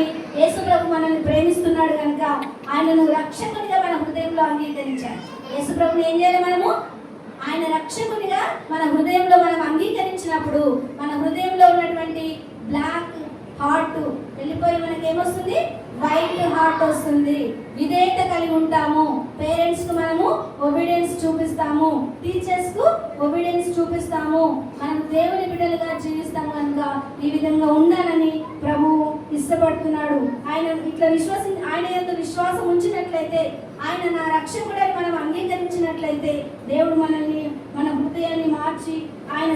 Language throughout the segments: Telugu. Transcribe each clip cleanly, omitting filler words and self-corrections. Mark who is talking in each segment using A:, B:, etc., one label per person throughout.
A: మనల్ని యేసు ప్రభు మనల్ని ప్రేమిస్తున్నాడు కనుక ఆయనను రక్షకునిగా మన హృదయంలో అంగీకరించాలి. యేసు ప్రభుని ఏం చేయాలి మనము? ఆయన రక్షకునిగా మన హృదయంలో మనం అంగీకరించినప్పుడు మన హృదయంలో ఉన్నటువంటి బ్లాక్ హార్ట్ వెళ్ళిపోయి మనకి ఏమొస్తుంది? వైట్ హార్ట్ వస్తుంది. విధేయత కలిగి ఉంటాము. పేరెంట్స్ కు మనము ఒబీడియన్స్ చూపిస్తాము, టీచర్స్ కు ఒబీడియన్స్ చూపిస్తాము. మనం దేవుని బిడ్డలుగా జీవిస్తాము కనుక ఈ విధంగా ఉండాలని ప్రభువు ఇష్టపడుతున్నాడు. ఆయన ఇట్లా ఆయన యందు విశ్వాసం ఉంచినట్లయితే, ఆయన నా రక్షకుడని మనం అంగీకరించినట్లయితే దేవుడు మనల్ని, మన హృదయాన్ని మార్చి ఆయన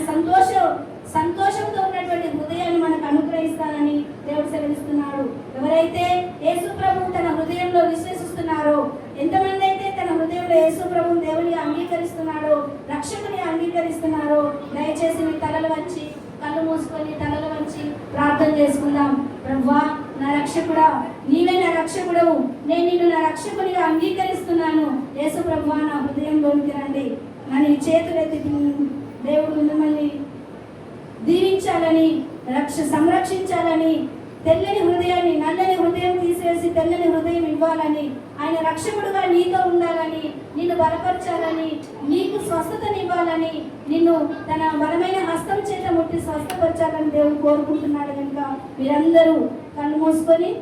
A: సంతోషంతో ఉన్నటువంటి హృదయాన్ని మనకు అనుగ్రహిస్తానని దేవుడు సెలవిస్తున్నాడు. ఎవరైతే యేసు ప్రభు తన హృదయంలో విశ్వసిస్తున్నారో, ఎంతమంది అయితే తన హృదయంలో యేసు ప్రభు దేవుని అంగీకరిస్తున్నారో, రక్షకుని అంగీకరిస్తున్నారో, దయచేసి మీ తలలు వంచి, కళ్ళు మూసుకొని తలలు వంచి ప్రార్థన చేసుకుందాం. ప్రభువా, నా రక్షకుడా, నీవే నా రక్షకుడవు, నేను నిన్ను నా రక్షకునిగా అంగీకరిస్తున్నాను. యేసు ప్రభువా, నా హృదయంలోనికి రండి. నన్ను చేతులెత్తి దేవుడు మిమ్మల్ని దీవించాలని, సంరక్షించాలని, తెల్లని హృదయాన్ని, నల్లని హృదయం తీసేసి తెల్లని హృదయం ఇవ్వాలని, ఆయన రక్షకుడుగా నీతో ఉండాలని, నిన్ను బలపరచాలని, నీకు స్వస్థతనివ్వాలని, నిన్ను తన బలమైన హస్తం చేత ముట్టి స్వస్థపరచాలని దేవుడు కోరుకుంటున్నాడు. కనుక మీరందరూ కళ్ళు మూసుకొని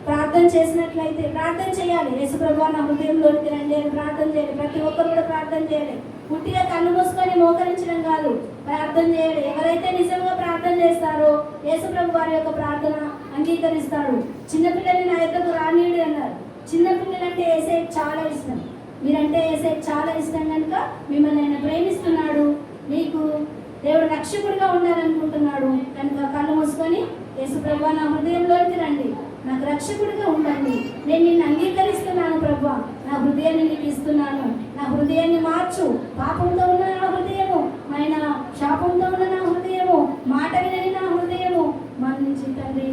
A: ప్రార్థన చేసినట్లయితే ప్రార్థన చేయాలి. యేసు ప్రభువా, నా హృదయంలోకి రండి అని ప్రార్థన చేయాలి. ప్రతి ఒక్కరు కూడా ప్రార్థన చేయాలి. పుట్టిగా కళ్ళు మూసుకొని మోకరించడం కాదు, ప్రార్థన చేయాలి. ఎవరైతే నిజంగా ప్రార్థన చేస్తారో యేసు ప్రభు వారి యొక్క ప్రార్థన అంగీకరిస్తాడు. చిన్నపిల్లల్ని నా యొద్దకు రానీయుడు అన్నారు. చిన్నపిల్లలంటే యేసయ్యకు చాలా ఇష్టం. మీరంటే యేసయ్యకు చాలా ఇష్టం కనుక మిమ్మల్ని ఆయన ప్రేమిస్తున్నాడు. మీకు దేవుడు రక్షకుడిగా ఉండాలనుకుంటున్నాడు. కనుక కళ్ళు మూసుకొని యేసు ప్రభువా, నా హృదయంలోకి రండి, నాకు రక్షకుడిగా ఉండండి, నేను నిన్ను అంగీకరిస్తున్నాను ప్రభువా, నా హృదయాన్ని నీకు ఇస్తున్నాను, నా హృదయాన్ని మార్చు. పాపంతో ఉన్న నా హృదయము, ఆయన శాపంతో ఉన్న నా హృదయము, మాట వినని నా హృదయము మన్నించి తండ్రి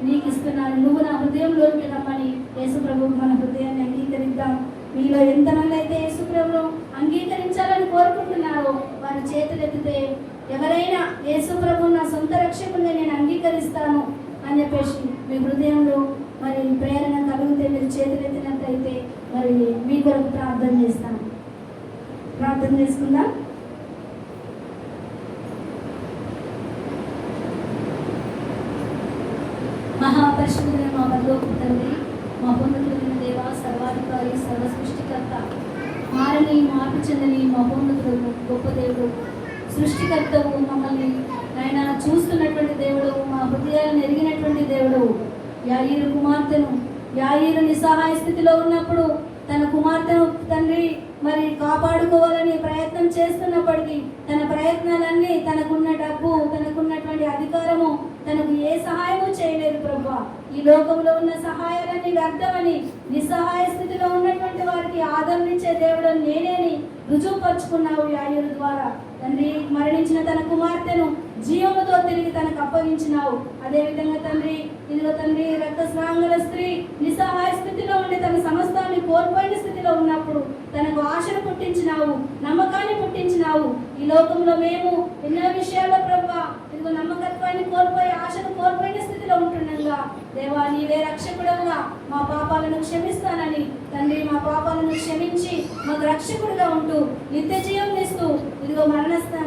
A: నీకు ఇస్తున్నాను, నువ్వు నా హృదయంలోకి రమ్మని యేసు ప్రభువు మన హృదయాన్ని అంగీకరిద్దాం. మీలో ఎంతమంది అయితే యేసు ప్రభువును అంగీకరించాలని కోరుకుంటున్నారో వారి చేతులు ఎత్తితే, ఎవరైనా యేసు ప్రభువు నా సొంత రక్షకుడిగా నేను అంగీకరిస్తాను అని చెప్పేసి మీ హృదయంలో మరి ప్రేరణ కలిగితే మీరు చేతులు ఎత్తినట్లయితే మరి మీ కొరకు ప్రార్థన చేస్తాను. ప్రార్థన చేసుకుందాం. మహాపరిశుద్ధుడైన మా పరలోకపు తండ్రి, మహోన్నతుడైన దేవా, సర్వాధికారి, సర్వ సృష్టికర్త, మారని మార్పు చెందని మహోన్నతుడు, గొప్ప దేవుడు, సృష్టికర్తవు, మమ్మల్ని ఆయన చూస్తున్నటువంటి దేవుడు, మా హృదయాలను ఎరిగినటువంటి దేవుడు. యాయీరు కుమార్తెను, యాయీరు నిస్సహాయ స్థితిలో ఉన్నప్పుడు తన కుమార్తెను తండ్రి మరి కాపాడుకోవాలని ప్రయత్నం చేస్తున్నప్పటికీ తన ప్రయత్నాలన్నీ, తనకున్న డబ్బు, తనకున్నటువంటి అధికారము తనకు ఏ సహాయము చేయలేదు ప్రభువా. ఈ లోకంలో ఉన్న సహాయాలన్నీ వ్యర్థమని, నిస్సహాయ స్థితిలో ఉన్నటువంటి వారికి ఆదరణించే దేవుడు నేనేని రుజువుపరుచుకున్నావు యాయీరు ద్వారా. తండ్రి, మరణించిన తన కుమార్తెను జీవముతో తిరిగి తనకు అప్పగించినావు. అదేవిధంగా తండ్రి, ఇదిగో తండ్రి, రక్తస్రావంగల స్త్రీ నిస్సహాయ స్థితిలో ఉండి తన సమస్తాన్ని కోల్పోయిన స్థితిలో ఉన్నప్పుడు తనకు ఆశను పుట్టించినావు, నమ్మకాన్ని పుట్టించినావు. ఈ లోకంలో మేము ఎన్నో విషయాల్లో ప్రభువా ఇదిగో నమ్మకత్వాన్ని కోల్పోయి, ఆశను కోల్పోయిన స్థితిలో ఉంటుండగా దేవా, నీవే రక్షకుడుగా మా పాపాలను క్షమిస్తానని తండ్రి, మా పాపాలను క్షమించి మాకు రక్షకుడుగా ఉంటూ నిత్య జీవం ఇస్తూ ఇదిగో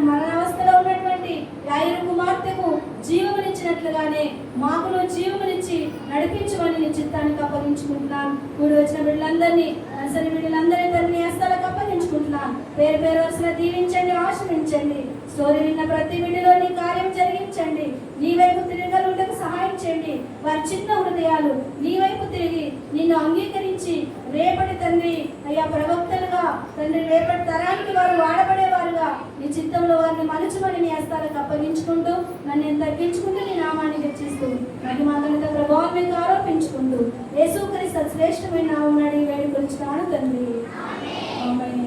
A: మరణావస్థలో ఉన్నటువంటి యాయీరు కుమార్తెకు జీవమునిచ్చినట్లుగానే మాకును జీవమునిచ్చి నడిపించమని నీ చిత్తానికి అప్పగించుకుంటున్నాను. కూడి వచ్చిన బిడ్డలందరినీ, నర్సరీ బిడ్డలందరినీ తండ్రి హస్తాలకు అప్పగించుకుంటున్నాను. పేరు పేరు వరుసగా దీవించండి, ఆశ్రయించండి. స్టోరీ విన్న ప్రతి బిడ్డలో నీ కార్యం జరిగించండి. నీ వైపు తిరగలుటకు సహాయం చేయండి. వారి చిన్న హృదయాలు నీ వైపు తిరిగి నిన్ను అంగీకరించి రేపటి తండ్రి అయ్యా ప్రవక్తలుగా తండ్రి, రేపటి తరానికి వారు వాడబడేవారుగా నీ చిత్తంలో వారిని మలుచుమని నీ హస్తాలకు అప్పగించుకుంటూ నన్ను నేను తగ్గించుకుంటూ నీ నామాన్ని హెచ్చిస్తూ మహిమాగణిత ప్రభావం మీకు ఆరోపించుకుంటూ యేసుక్రీస్తు శ్రేష్టమైన నామమున వేడుకొలుచున్నాను తండ్రి. ఆమేన్.